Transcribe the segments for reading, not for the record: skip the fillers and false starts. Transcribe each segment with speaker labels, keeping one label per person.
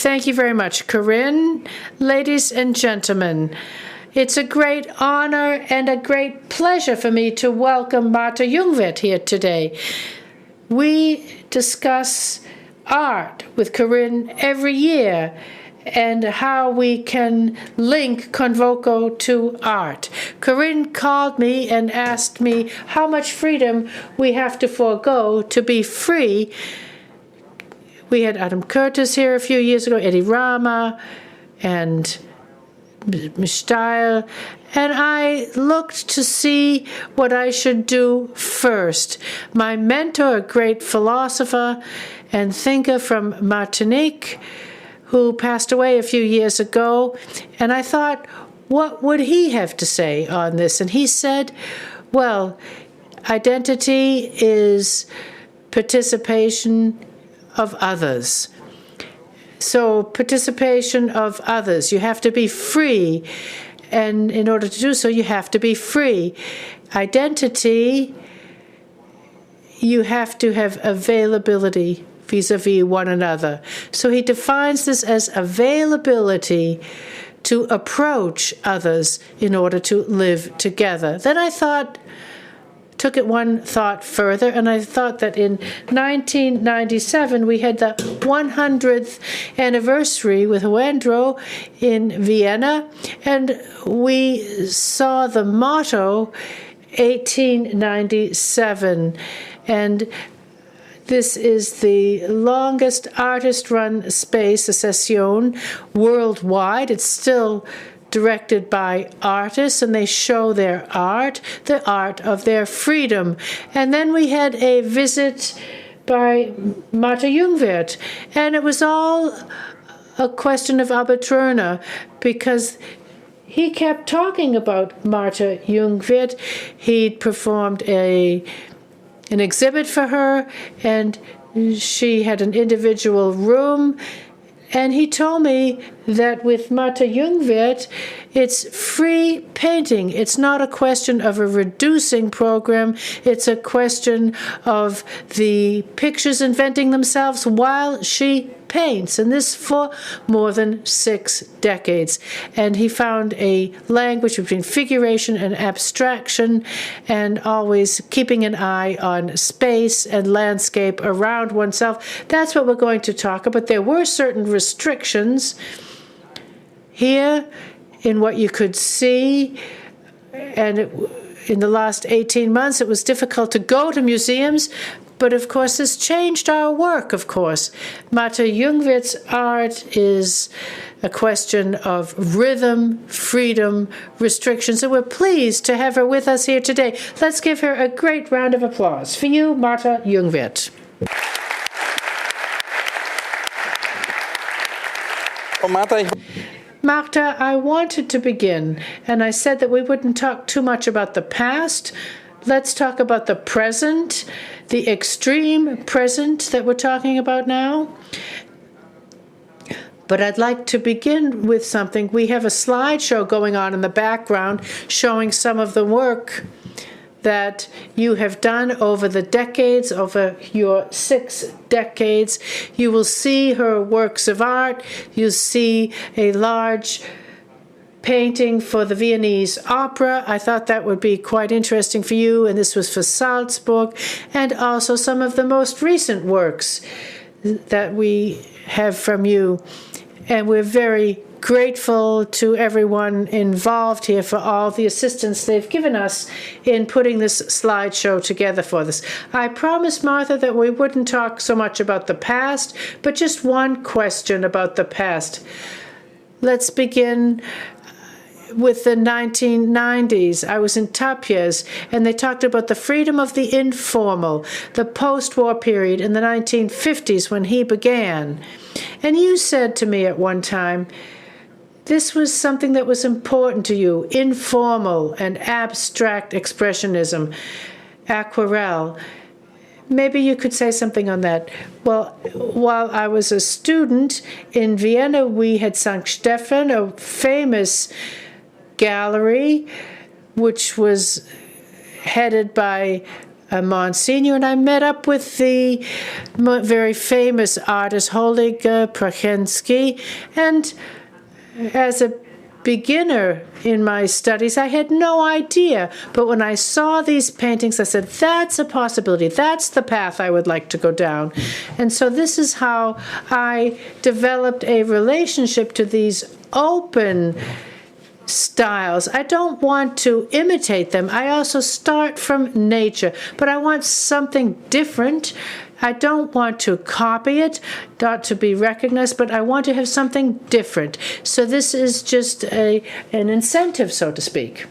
Speaker 1: Thank you very much, Corinne. Ladies and gentlemen, it's a great honor and a great pleasure for me to welcome Martha Jungwirth here today. We discuss art with Corinne every year and how we can link CONVOCO to art. Corinne called me and asked me how much freedom we have to forego to be free. We had Adam Curtis here a few years ago, Eddie Rama, and Mishtyle, and I looked to see what I should do first. My mentor, a great philosopher and thinker from Martinique, who passed away a few years ago, and I thought, what would he have to say on this? And he said, well, identity is participation of others. So participation of others, you have to be free, and in order to do so, you have to be free. Identity, you have to have availability vis-a-vis one another. So he defines this as availability to approach others in order to live together. Then I took it one thought further, and I thought that in 1997 we had the 100th anniversary with Juandro in Vienna, and we saw the motto 1897, and this is the longest artist-run space, a session, worldwide. It's still directed by artists, and they show their art, the art of their freedom. And then we had a visit by Martha Jungwirth, and it was all a question of Aberturner, because he kept talking about Martha Jungwirth. He'd performed an exhibit for her, and she had an individual room. And he told me that with Martha Jungwirth, it's free painting. It's not a question of a reducing program. It's a question of the pictures inventing themselves while she paints, and this for more than 6 decades. And he found a language between figuration and abstraction, and always keeping an eye on space and landscape around oneself. That's what we're going to talk about. There were certain restrictions here in what you could see, and in the last 18 months it was difficult to go to museums. But of course, this changed our work, of course. Martha Jungwirth's art is a question of rhythm, freedom, restrictions, and we're pleased to have her with us here today. Let's give her a great round of applause. For you, Martha Jungwirth. Martha, I wanted to begin, and I said that we wouldn't talk too much about the past. Let's talk about the present, the extreme present that we're talking about now. But I'd like to begin with something. We have a slideshow going on in the background showing some of the work that you have done over the decades, over your 6 decades. You will see her works of art. You'll see a large painting for the Viennese Opera. I thought that would be quite interesting for you, and this was for Salzburg, and also some of the most recent works that we have from you. And we're very grateful to everyone involved here for all the assistance they've given us in putting this slideshow together for this. I promised Martha that we wouldn't talk so much about the past, but just one question about the past. Let's begin with the 1990s. I was in Tapias, and they talked about the freedom of the informal, the post-war period in the 1950s when he began. And you said to me at one time, this was something that was important to you, informal and abstract expressionism, aquarelle. Maybe you could say something on that. Well, while I was a student in Vienna, we had St. Stephan, a famous gallery, which was headed by Monsignor, and I met up with the very famous artist Ulrich Prachensky, and as a beginner in my studies, I had no idea. But when I saw these paintings, I said, that's a possibility. That's the path I would like to go down. And so this is how I developed a relationship to these open styles. I don't want to imitate them. I also start from nature, but I want something different. I don't want to copy it, not to be recognized, but I want to have something different. So this is just an incentive, so to speak.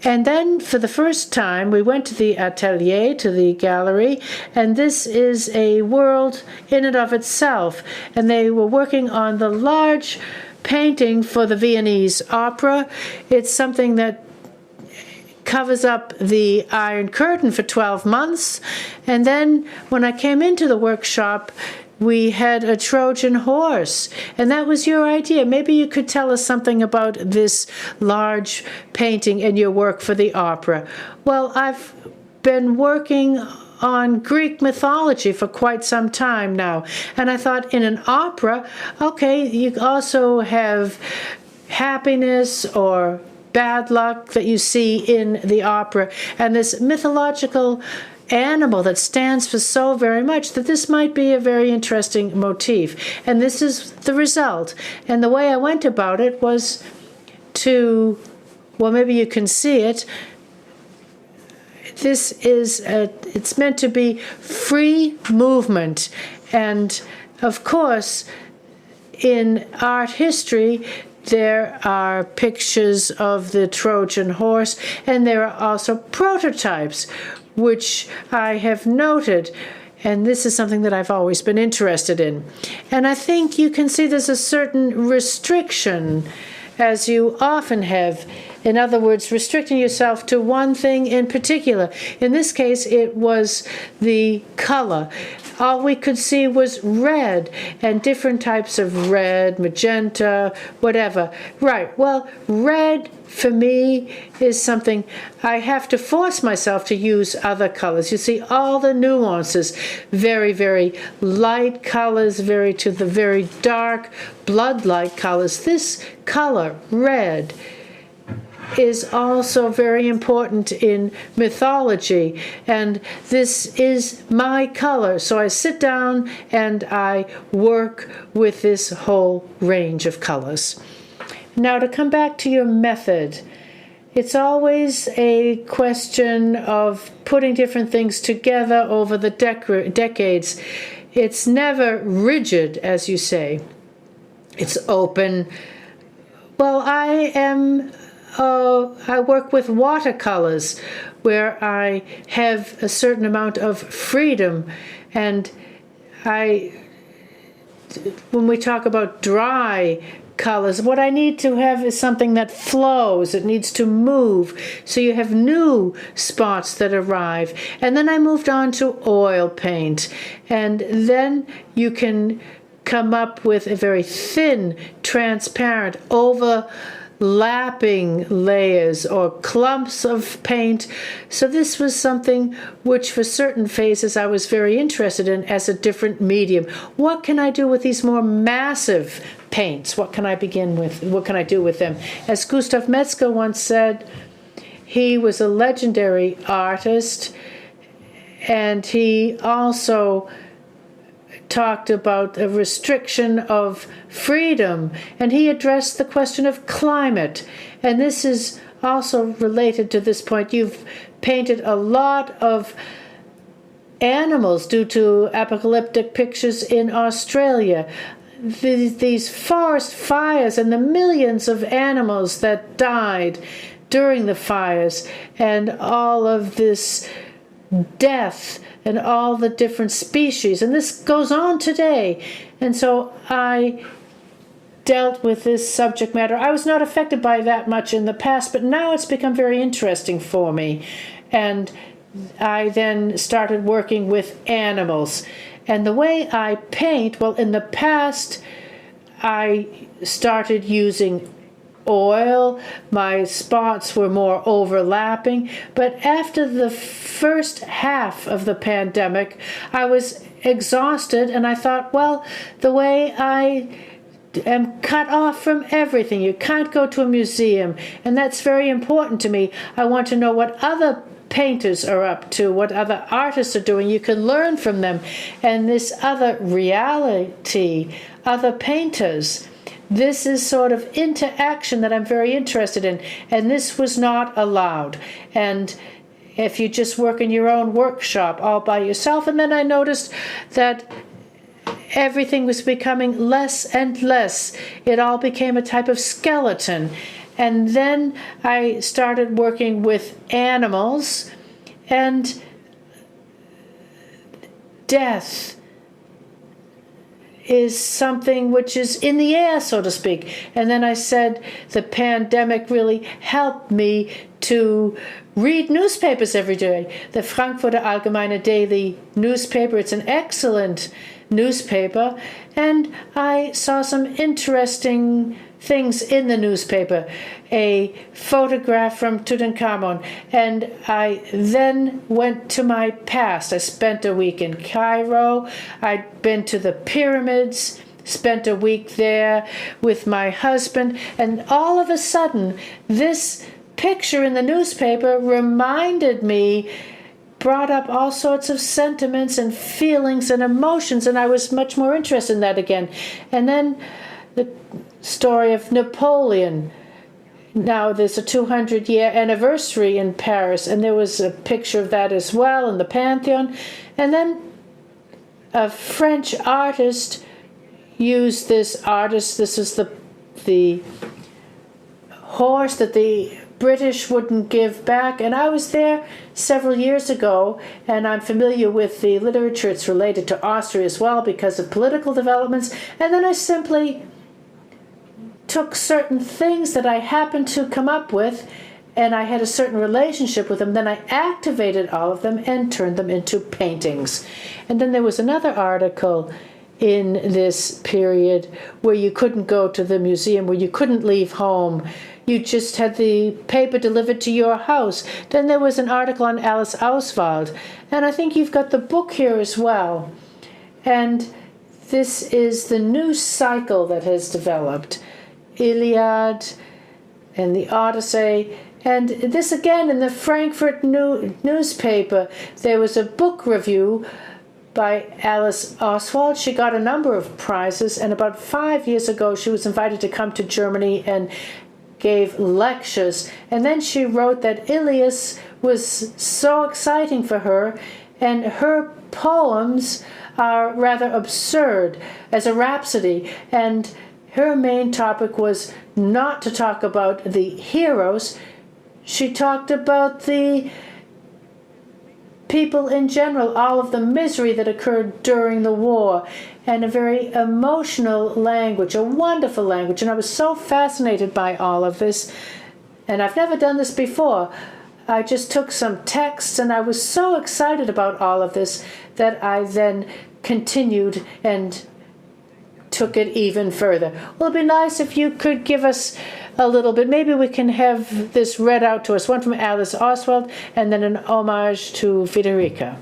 Speaker 1: And then for the first time, we went to the atelier, to the gallery, and this is a world in and of itself. And they were working on the large painting for the Viennese opera. It's something that covers up the Iron Curtain for 12 months. And then when I came into the workshop, we had a Trojan horse. And that was your idea. Maybe you could tell us something about this large painting and your work for the opera. Well, I've been working on Greek mythology for quite some time now. And I thought in an opera, okay, you also have happiness or bad luck that you see in the opera, and this mythological animal that stands for so very much, that this might be a very interesting motif. And this is the result. And the way I went about it was to, well, maybe you can see it. This is, it's meant to be free movement. And of course, in art history, there are pictures of the Trojan horse, and there are also prototypes, which I have noted. And this is something that I've always been interested in. And I think you can see there's a certain restriction, as you often have. In other words, restricting yourself to one thing in particular. In this case, it was the color. All we could see was red and different types of red, magenta, whatever. Right, well, red for me is something I have to force myself to use other colors. You see all the nuances, very, very light colors, to the very dark, blood-like colors. This color, red, is also very important in mythology, and this is my color. So I sit down and I work with this whole range of colors. Now, to come back to your method, it's always a question of putting different things together over the decades. It's never rigid, as you say. It's open. Well, I work with watercolors where I have a certain amount of freedom, and when we talk about dry colors, what I need to have is something that flows. It needs to move. So you have new spots that arrive. And then I moved on to oil paint. And then you can come up with a very thin, transparent, overlapping layers or clumps of paint. So this was something which for certain phases I was very interested in as a different medium. What can I do with these more massive paints? What can I begin with? What can I do with them? As Gustav Metzger once said, he was a legendary artist, and he also talked about a restriction of freedom, and he addressed the question of climate. And this is also related to this point. You've painted a lot of animals due to apocalyptic pictures in Australia. These forest fires and the millions of animals that died during the fires, and all of this death and all the different species, and this goes on today. And so I dealt with this subject matter. I was not affected by that much in the past, but now it's become very interesting for me. And I then started working with animals. And the way I paint, well, in the past, I started using oil. My spots were more overlapping. But after the first half of the pandemic, I was exhausted, and I thought, well, the way I am cut off from everything. You can't go to a museum, and that's very important to me. I want to know what other painters are up to, what other artists are doing. You can learn from them. And this other reality, other painters, this is sort of interaction that I'm very interested in. And this was not allowed. And if you just work in your own workshop all by yourself, and then I noticed that everything was becoming less and less. It all became a type of skeleton. And then I started working with animals, and death is something which is in the air, so to speak. And then I said the pandemic really helped me to read newspapers every day. The Frankfurter Allgemeine Daily newspaper, it's an excellent newspaper, and I saw some interesting things in the newspaper, a photograph from Tutankhamun, and I then went to my past. I spent a week in Cairo. I'd been to the pyramids, spent a week there with my husband, and all of a sudden, this picture in the newspaper reminded me, brought up all sorts of sentiments and feelings and emotions, and I was much more interested in that again. And then the story of Napoleon. Now there's a 200-year anniversary in Paris, and there was a picture of that as well in the Pantheon. And then a French artist used this artist. This is the horse that the British wouldn't give back. And I was there several years ago, and I'm familiar with the literature. It's related to Austria as well because of political developments. And then I simply took certain things that I happened to come up with, and I had a certain relationship with them. Then I activated all of them and turned them into paintings. And then there was another article in this period where you couldn't go to the museum, where you couldn't leave home. You just had the paper delivered to your house. Then there was an article on Alice Oswald. And I think you've got the book here as well. And this is the new cycle that has developed. Iliad and the Odyssey. And this again in the Frankfurt newspaper, there was a book review by Alice Oswald. She got a number of prizes, and about 5 years ago she was invited to come to Germany and gave lectures. And then she wrote that Iliad was so exciting for her, and her poems are rather absurd as a rhapsody. And her main topic was not to talk about the heroes. She talked about the people in general, all of the misery that occurred during the war, and a very emotional language, a wonderful language. And I was so fascinated by all of this, and I've never done this before. I just took some texts, and I was so excited about all of this that I then continued and took it even further. Well, it'd be nice if you could give us a little bit. Maybe we can have this read out to us, one from Alice Oswald and then an homage to Federica.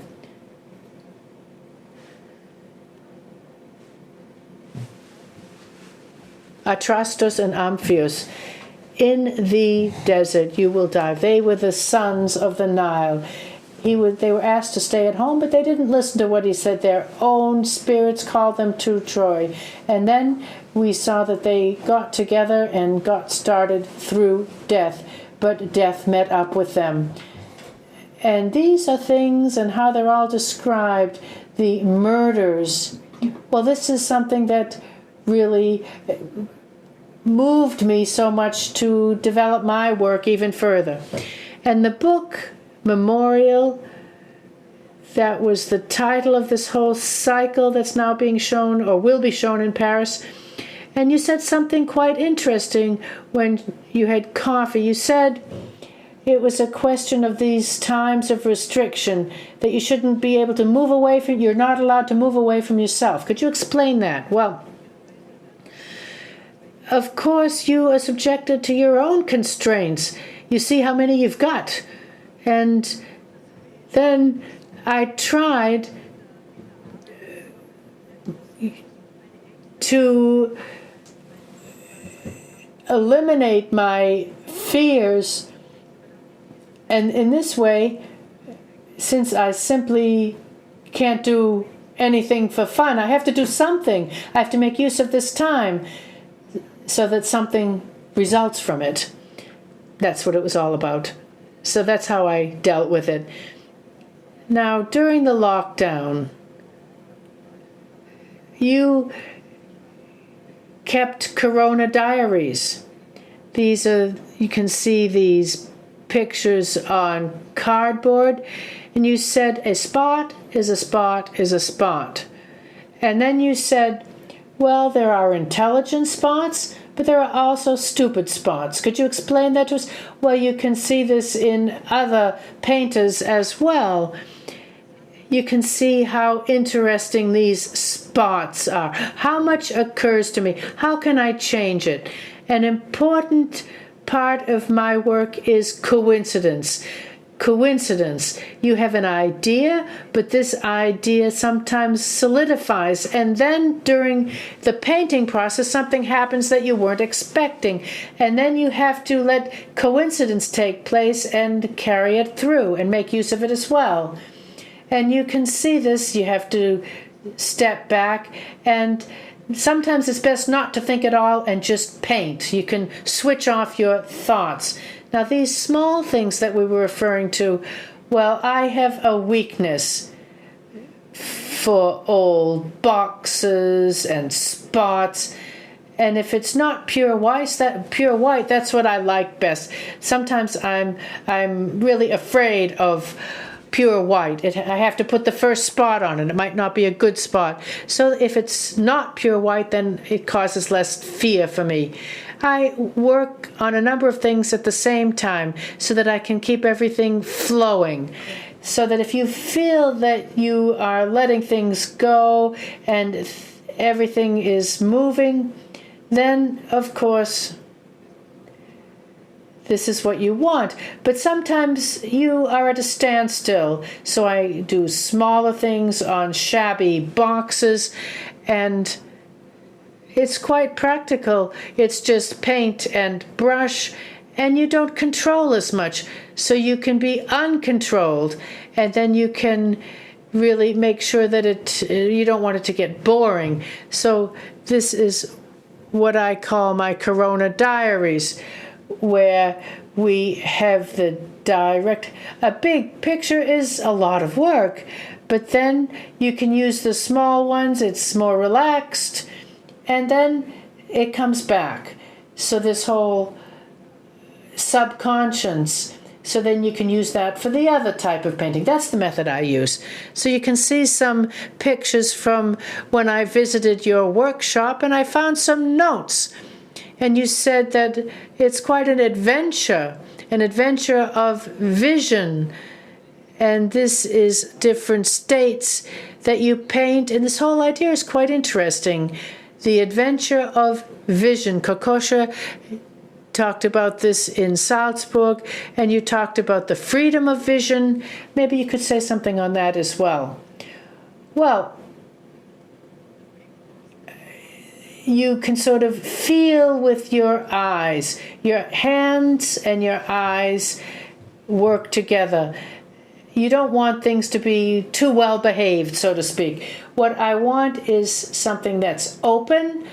Speaker 1: Atrastos and Amphios. In the desert you will die. They were the sons of the Nile. They were asked to stay at home, but they didn't listen to what he said. Their own spirits called them to Troy. And then we saw that they got together and got started through death, but death met up with them. And these are things and how they're all described, the murders. Well, this is something that really moved me so much to develop my work even further. And the book Memorial, that was the title of this whole cycle that's now being shown or will be shown in Paris. And you said something quite interesting when you had coffee. You said it was a question of these times of restriction, that you shouldn't be able to move away from, you're not allowed to move away from yourself. Could you explain that? Well, of course, you are subjected to your own constraints. You see how many you've got. And then I tried to eliminate my fears. And in this way, since I simply can't do anything for fun, I have to do something. I have to make use of this time so that something results from it. That's what it was all about. So that's how I dealt with it. Now, during the lockdown, you kept Corona diaries. These are, you can see these pictures on cardboard, and you said a spot is a spot is a spot. And then you said, well, there are intelligent spots, but there are also stupid spots. Could you explain that to us? Well, you can see this in other painters as well. You can see how interesting these spots are. How much occurs to me? How can I change it? An important part of my work is coincidence. Coincidence. You have an idea, but this idea sometimes solidifies, and then during the painting process something happens that you weren't expecting, and then you have to let coincidence take place and carry it through and make use of it as well. And you can see this. You have to step back, and sometimes it's best not to think at all and just paint. You can switch off your thoughts. Now, these small things that we were referring to, well, I have a weakness for old boxes and spots. And if it's not pure white, that's what I like best. Sometimes I'm really afraid of pure white. I have to put the first spot on it. It might not be a good spot. So if it's not pure white, then it causes less fear for me. I work on a number of things at the same time so that I can keep everything flowing. So that if you feel that you are letting things go and everything is moving, then of course this is what you want. But sometimes you are at a standstill. So I do smaller things on shabby boxes, and it's quite practical. It's just paint and brush, and you don't control as much. So you can be uncontrolled, and then you can really make sure that you don't want it to get boring. So this is what I call my Corona diaries, where we have the direct. A big picture is a lot of work, but then you can use the small ones. It's more relaxed, and then it comes back. So this whole subconscious, so then you can use that for the other type of painting. That's the method I use. So you can see some pictures from when I visited your workshop, and I found some notes. And you said that it's quite an adventure of vision. And this is different states that you paint. And this whole idea is quite interesting. The adventure of vision. Kokosha talked about this in Salzburg, and you talked about the freedom of vision. Maybe you could say something on that as well. Well, you can sort of feel with your eyes. Your hands and your eyes work together. You don't want things to be too well behaved, so to speak. What I want is something that's open,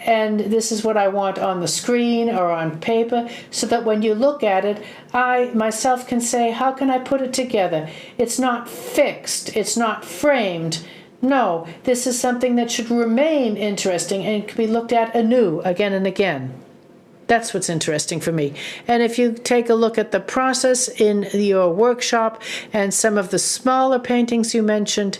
Speaker 1: and this is what I want on the screen or on paper, so that when you look at it, I myself can say, how can I put it together? It's not fixed. It's not framed. No, this is something that should remain interesting and can be looked at anew again and again. That's what's interesting for me. And if you take a look at the process in your workshop and some of the smaller paintings you mentioned,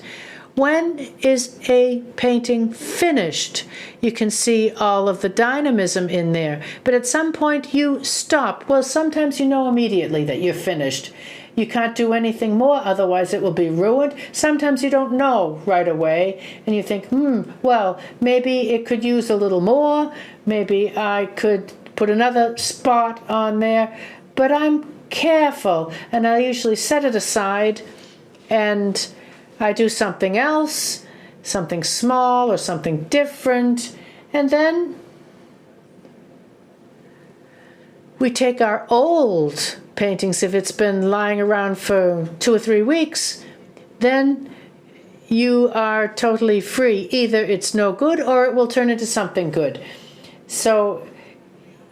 Speaker 1: when is a painting finished? You can see all of the dynamism in there, but at some point you stop. Well, sometimes you know immediately that you're finished. You can't do anything more, otherwise it will be ruined. Sometimes you don't know right away, and you think, well, maybe it could use a little more. Maybe I could put another spot on there. But I'm careful, and I usually set it aside, and I do something else, something small or something different, and then we take our old paintings, if it's been lying around for 2 or 3 weeks, then you are totally free. Either it's no good or it will turn into something good. So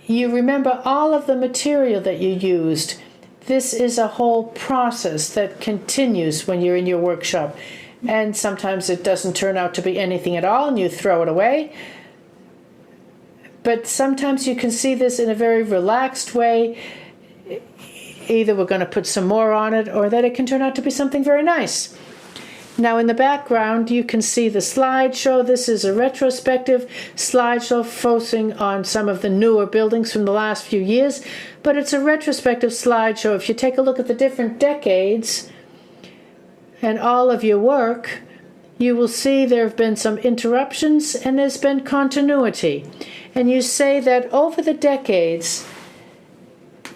Speaker 1: you remember all of the material that you used. This is a whole process that continues when you're in your workshop. And sometimes it doesn't turn out to be anything at all and you throw it away. But sometimes you can see this in a very relaxed way. Either we're going to put some more on it or that it can turn out to be something very nice. Now in the background you can see the slideshow. This is a retrospective slideshow focusing on some of the newer buildings from the last few years. But it's a retrospective slideshow. If you take a look at the different decades and all of your work, you will see there have been some interruptions and there's been continuity. And you say that over the decades,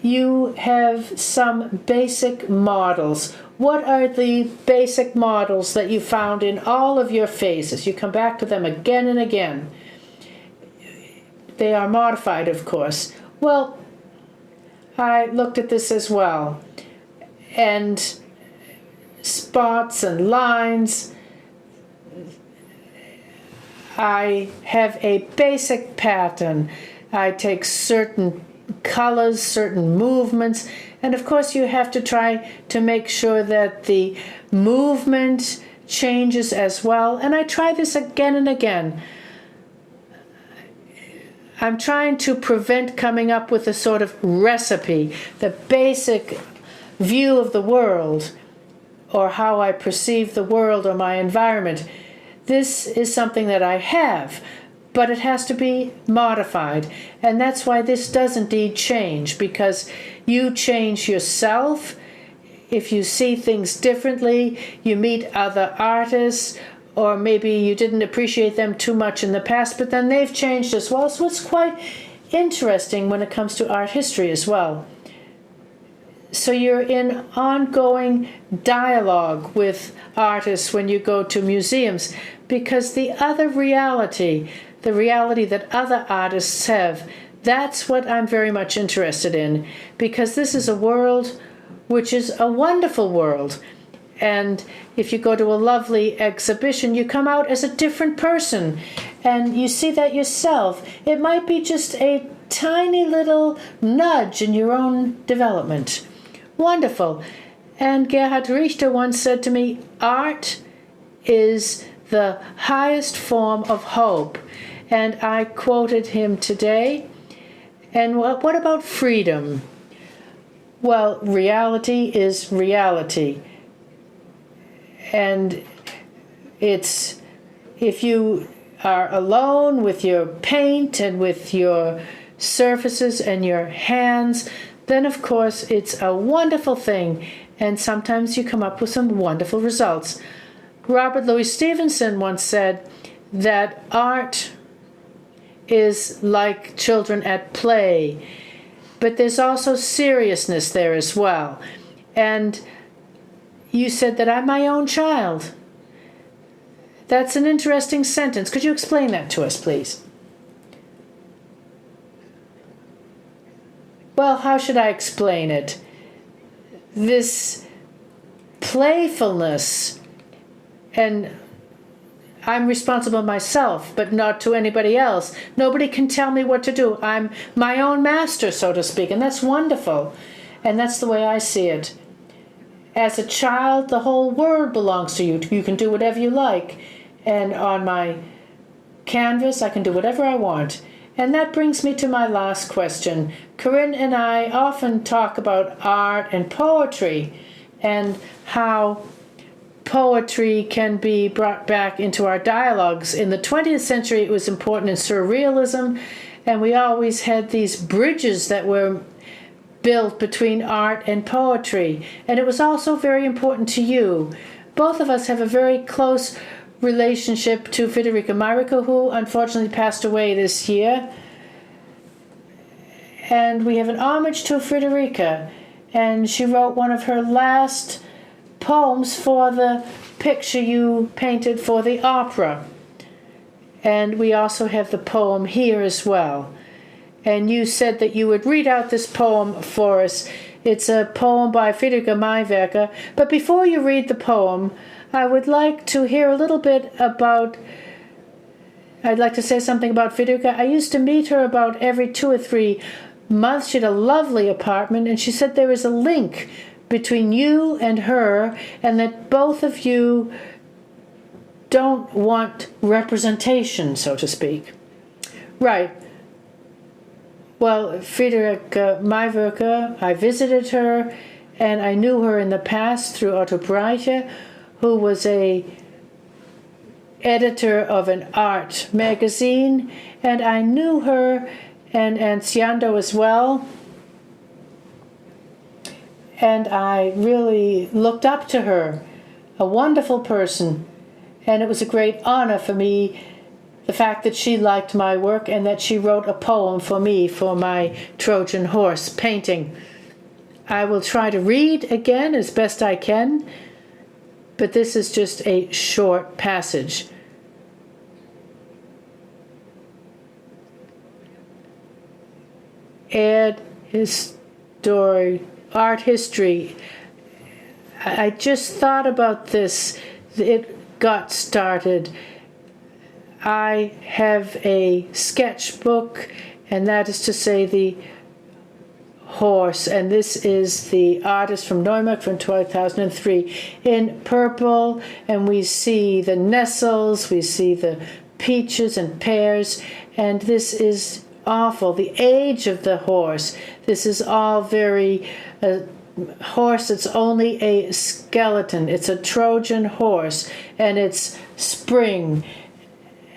Speaker 1: you have some basic models. What are the basic models that you found in all of your phases? You come back to them again and again. They are modified, of course. Well, I looked at this as well. And spots and lines. I have a basic pattern. I take certain colors, certain movements, and of course you have to try to make sure that the movement changes as well. And I try this again and again. I'm trying to prevent coming up with a sort of recipe, the basic view of the world, or how I perceive the world or my environment. This is something that I have, but it has to be modified. And that's why this does indeed change, because you change yourself. If you see things differently, you meet other artists, or maybe you didn't appreciate them too much in the past, but then they've changed as well. So it's quite interesting when it comes to art history as well. So you're in ongoing dialogue with artists when you go to museums, because the other reality, the reality that other artists have, that's what I'm very much interested in, because this is a world which is a wonderful world. And if you go to a lovely exhibition, you come out as a different person, and you see that yourself. It might be just a tiny little nudge in your own development. Wonderful. And Gerhard Richter once said to me, art is the highest form of hope. And I quoted him today. And what about freedom? Well, reality is reality. And it's, if you are alone with your paint and with your surfaces and your hands, then of course it's a wonderful thing, and sometimes you come up with some wonderful results. Robert Louis Stevenson once said that art is like children at play, but there's also seriousness there as well. And you said that I'm my own child. That's an interesting sentence. Could you explain that to us, please? Well, how should I explain it? This playfulness, and I'm responsible myself, but not to anybody else. Nobody can tell me what to do. I'm my own master, so to speak, and that's wonderful. And that's the way I see it. As a child, the whole world belongs to you. You can do whatever you like. And on my canvas, I can do whatever I want. And that brings me to my last question. Corinne and I often talk about art and poetry, and how poetry can be brought back into our dialogues. In the 20th century, it was important in surrealism, and we always had these bridges that were built between art and poetry. And it was also very important to you. Both of us have a very close relationship to Federica Myrica, who unfortunately passed away this year. And we have an homage to Federica. And she wrote one of her last poems for the picture you painted for the opera. And we also have the poem here as well. And you said that you would read out this poem for us. It's a poem by Federica Myrica. But before you read the poem, I would like to hear a little bit about, I'd like to say something about Federica. I used to meet her about every 2 or 3 months. She had a lovely apartment, and she said there is a link between you and her, and that both of you don't want representation, so to speak. Right. Well, Federica Myrica, I visited her, and I knew her in the past through Obrist, who was a editor of an art magazine, and I knew her and Anciando as well. And I really looked up to her, a wonderful person. And it was a great honor for me, the fact that she liked my work and that she wrote a poem for me for my Trojan horse painting. I will try to read again as best I can, but this is just a short passage. Art history. I just thought about this. It got started. I have a sketchbook, and that is to say the horse, and this is the artist from Neumarkt from 2003 in purple, and we see the nestles, we see the peaches and pears, and this is awful. The age of the horse. This is all very horse. It's only a skeleton. It's a Trojan horse, and it's spring.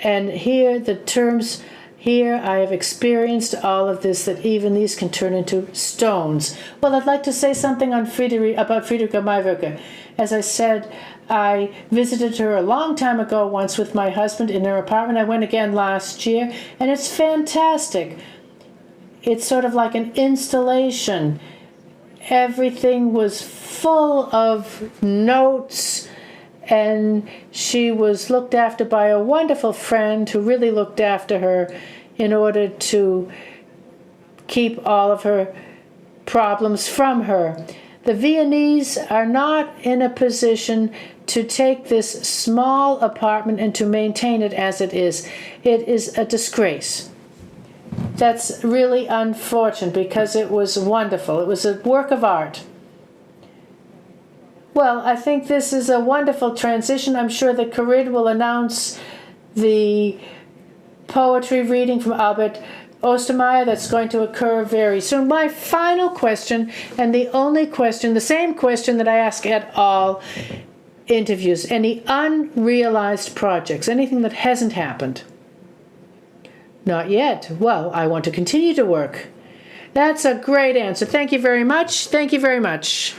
Speaker 1: And here the terms. Here I have experienced all of this, that even these can turn into stones. Well, I'd like to say something on about Federica Myrica. As I said, I visited her a long time ago once with my husband in her apartment. I went again last year, and it's fantastic. It's sort of like an installation. Everything was full of notes, and she was looked after by a wonderful friend who really looked after her in order to keep all of her problems from her. The Viennese are not in a position to take this small apartment and to maintain it as it is. It is a disgrace. That's really unfortunate because it was wonderful. It was a work of art. Well, I think this is a wonderful transition. I'm sure that Corinne will announce the poetry reading from Albert Ostermeyer that's going to occur very soon. My final question, and the only question, the same question that I ask at all interviews, any unrealized projects, anything that hasn't happened? Not yet. Well, I want to continue to work. That's a great answer. Thank you very much. Thank you very much.